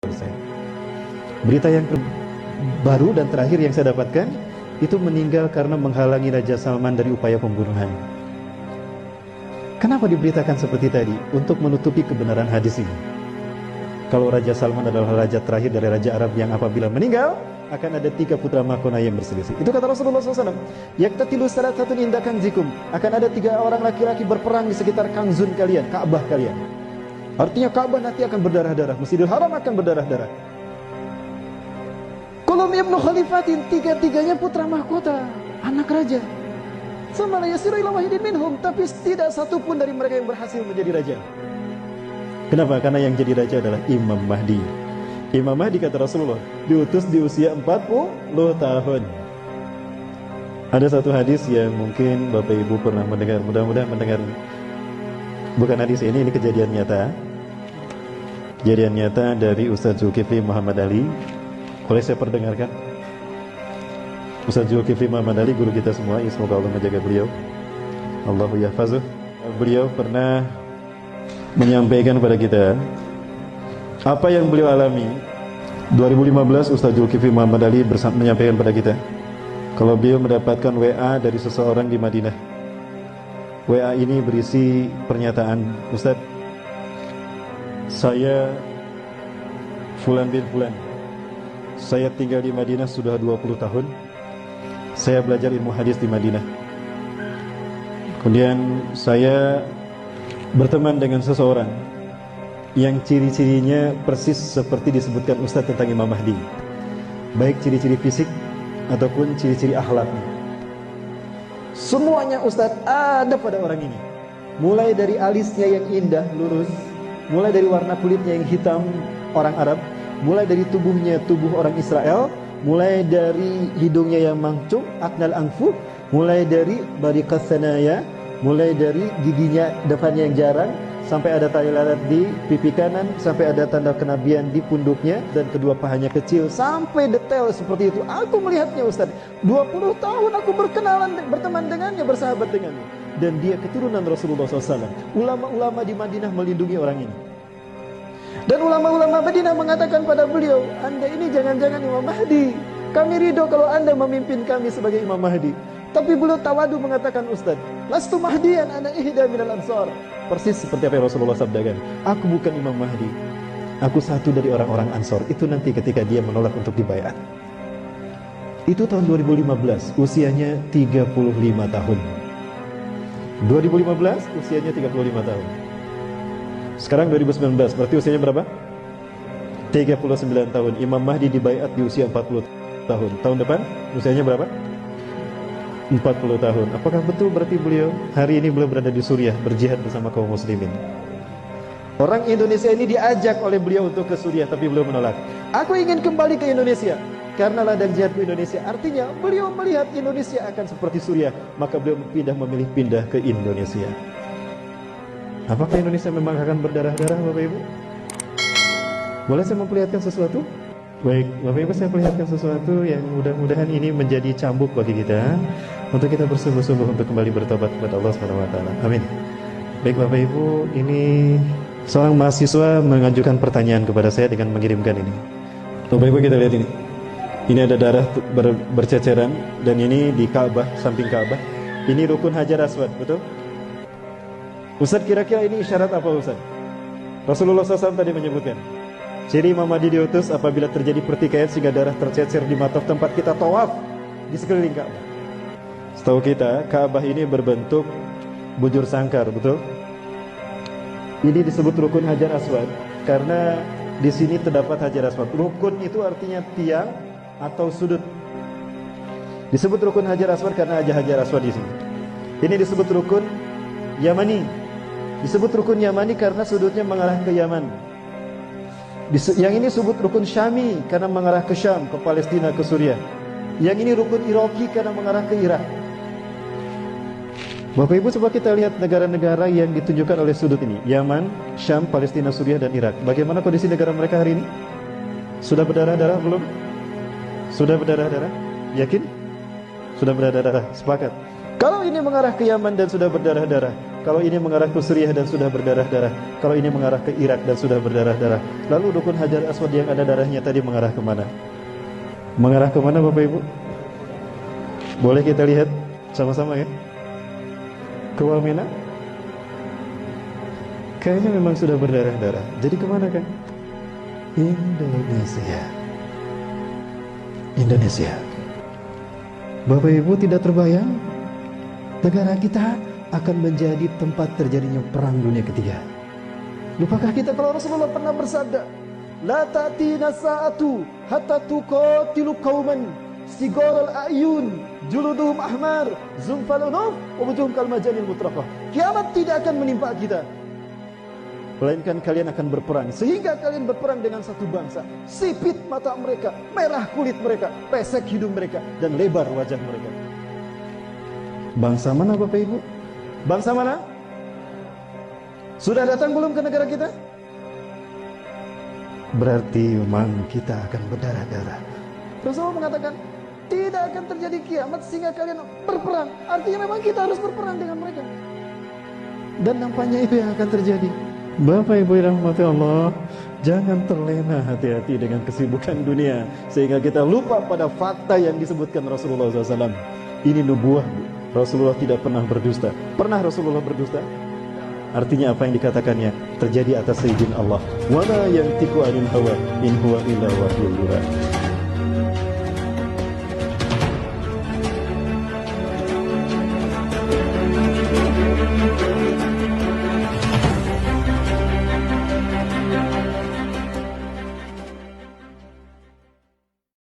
selesai. Berita yang baru dan terakhir yang saya dapatkan, itu meninggal karena menghalangi Raja Salman dari upaya pembunuhan. Kenapa diberitakan seperti tadi? Untuk menutupi kebenaran hadis ini. Kalau Raja Salman adalah raja terakhir dari Raja Arab yang apabila meninggal, akan ada 3 putra mahkota yang berselisih. Itu kata Rasulullah SAW. Yaktatilu salathatun inda kanzikum. Akan ada 3 orang laki-laki berperang di sekitar kanzun kalian, Ka'bah kalian. Artinya Ka'bah nanti akan berdarah-darah, Masjidil Haram akan berdarah-darah. Kulum ibnu khalifatin, 3-3-nya putra mahkota, anak raja. Sama la yasiru ila wahidin minhum, tapi tidak satu pun dari mereka yang berhasil menjadi raja. Kenapa? Karena yang jadi raja adalah Imam Mahdi. Imam Mahdi, kata Rasulullah, diutus di usia 40 tahun. Ada satu hadis yang mungkin Bapak Ibu pernah mendengar, mudah-mudahan mendengar. Bukan hadis ini kejadian nyata. Kejadian nyata dari Ustaz Zulkifli Muhammad Ali. Boleh saya perdengarkan? Ustaz Zulkifli Muhammad Ali, guru kita semua, semoga Allah menjaga beliau. Allahu yahfazuh. Beliau pernah menyampaikan kepada kita apa yang beliau alami. 2015 Ustaz Zulkifli Muhammad Ali menyampaikan kepada kita kalau beliau mendapatkan WA dari seseorang di Madinah. WA ini berisi pernyataan, Ustaz, saya Fulan bin Fulan, saya tinggal di Madinah sudah 20 tahun. Saya belajar ilmu hadis di Madinah. Kemudian saya berteman dengan seseorang yang ciri-cirinya persis seperti disebutkan Ustaz tentang Imam Mahdi, baik ciri-ciri fisik ataupun ciri-ciri akhlaknya. Semuanya Ustaz ada pada orang ini. Mulai dari alisnya yang indah, lurus, mulai dari warna kulitnya yang hitam, orang Arab, mulai dari tubuhnya tubuh orang Israel, mulai dari hidungnya yang mancung, aknal anfu, mulai dari bariqas sanaya, mulai dari giginya depannya yang jarang, sampai ada tali lalat di pipi kanan, sampai ada tanda kenabian di punduknya, dan kedua pahanya kecil, sampai detail seperti itu. Aku melihatnya Ustaz, 20 tahun aku berteman dengannya, bersahabat dengannya, dan dia keturunan Rasulullah SAW. Ulama-ulama di Madinah melindungi orang ini. Dan ulama-ulama Madinah mengatakan pada beliau, Anda ini jangan-jangan Imam Mahdi. Kami ridho kalau Anda memimpin kami sebagai Imam Mahdi. Tapi beliau tawadu mengatakan, Ustaz, lastu mahdiyan ana ihda minal ansar. Persis seperti apa yang Rasulullah sabdakan. Aku bukan Imam Mahdi. Aku satu dari orang-orang Ansor. Itu nanti ketika dia menolak untuk dibaiat. Itu tahun 2015, usianya 35 tahun. 2015, usianya 35 tahun. Sekarang 2019, berarti usianya berapa? 39 tahun. Imam Mahdi dibaiat di usia 40 tahun. Tahun depan usianya berapa? 40 tahun. Apakah betul berarti beliau hari ini beliau berada di Suriah berjihad bersama kaum muslimin? Orang Indonesia ini diajak oleh beliau untuk ke Suriah, tapi beliau menolak. Aku ingin kembali ke Indonesia karena ladang jihad ke Indonesia. Artinya beliau melihat Indonesia akan seperti Suriah, maka beliau memilih pindah ke Indonesia. Apakah Indonesia memang akan berdarah-darah, Bapak Ibu? Boleh saya memperlihatkan sesuatu? Baik, Bapak Ibu, saya perlihatkan sesuatu yang mudah-mudahan ini menjadi cambuk bagi kita untuk kita bersungguh-sungguh untuk kembali bertobat kepada Allah SWT. Amin. Baik Bapak Ibu, ini seorang mahasiswa mengajukan pertanyaan kepada saya dengan mengirimkan ini. Bapak Ibu, kita lihat ini. Ini ada darah berceceran, dan ini di Ka'bah, samping Ka'bah. Ini rukun Hajar Aswad, betul? Ustaz, kira-kira ini isyarat apa Ustaz? Rasulullah SAW tadi menyebutkan ciri Imam Mahdi diutus apabila terjadi pertikaian sehingga darah tercecer di mata tempat kita tawaf di sekeliling Ka'bah. Setahu kita, Ka'bah ini berbentuk bujur sangkar, betul? Ini disebut rukun Hajar Aswad karena di sini terdapat Hajar Aswad. Rukun itu artinya tiang atau sudut. Disebut rukun Hajar Aswad karena ada Hajar Aswad di sini. Ini disebut rukun Yamani. Disebut rukun Yamani karena sudutnya mengarah ke Yaman. Yang ini disebut rukun Syami karena mengarah ke Syam, ke Palestina, ke Suriah. Yang ini rukun Iraki karena mengarah ke Irak. Bapak Ibu, coba kita lihat negara-negara yang ditunjukkan oleh sudut ini. Yaman, Syam, Palestina, Suriah, dan Irak. Bagaimana kondisi negara mereka hari ini? Sudah berdarah-darah belum? Sudah berdarah-darah? Yakin? Sudah berdarah-darah? Sepakat? Kalau ini mengarah ke Yaman dan sudah berdarah-darah, Kalau ini mengarah ke Suriah dan sudah berdarah-darah, kalau ini mengarah ke Irak dan sudah berdarah-darah. Lalu dukun Hajar Aswad yang ada darahnya tadi mengarah kemana? Mengarah kemana Bapak Ibu? Boleh kita lihat sama-sama ya? Ke Wamena? Kayaknya memang sudah berdarah-darah. Jadi kemana kan? Indonesia. Indonesia. Bapak Ibu tidak terbayang negara kita akan menjadi tempat terjadinya perang dunia ketiga. Lupakah kita kalau Rasulullah pernah bersabda, la ta'tina sa'atu hatta tuqatilu qauman sigaral a'yun juluduhum ahmar zunfal unuf wa wujuhum kal majanil mutraqah. Kiamat tidak akan menimpa kita, melainkan kalian akan berperang, sehingga kalian berperang dengan satu bangsa. Sipit mata mereka, merah kulit mereka, pesek hidung mereka, dan lebar wajah mereka. Bangsa mana Bapak Ibu? Bangsa mana? Sudah datang belum ke negara kita? Berarti memang kita akan berdarah-darah. Rasulullah mengatakan tidak akan terjadi kiamat sehingga kalian berperang. Artinya memang kita harus berperang dengan mereka. Dan nampaknya itu yang akan terjadi. Bapak Ibu yang rahmati Allah, jangan terlena hati-hati dengan kesibukan dunia sehingga kita lupa pada fakta yang disebutkan Rasulullah SAW. Ini nubuah. Rasulullah tidak pernah berdusta. Pernah Rasulullah berdusta? Artinya apa yang dikatakannya terjadi atas izin Allah. Wa ma yantiqu 'anil hawa in huwa illa wahyun yuha.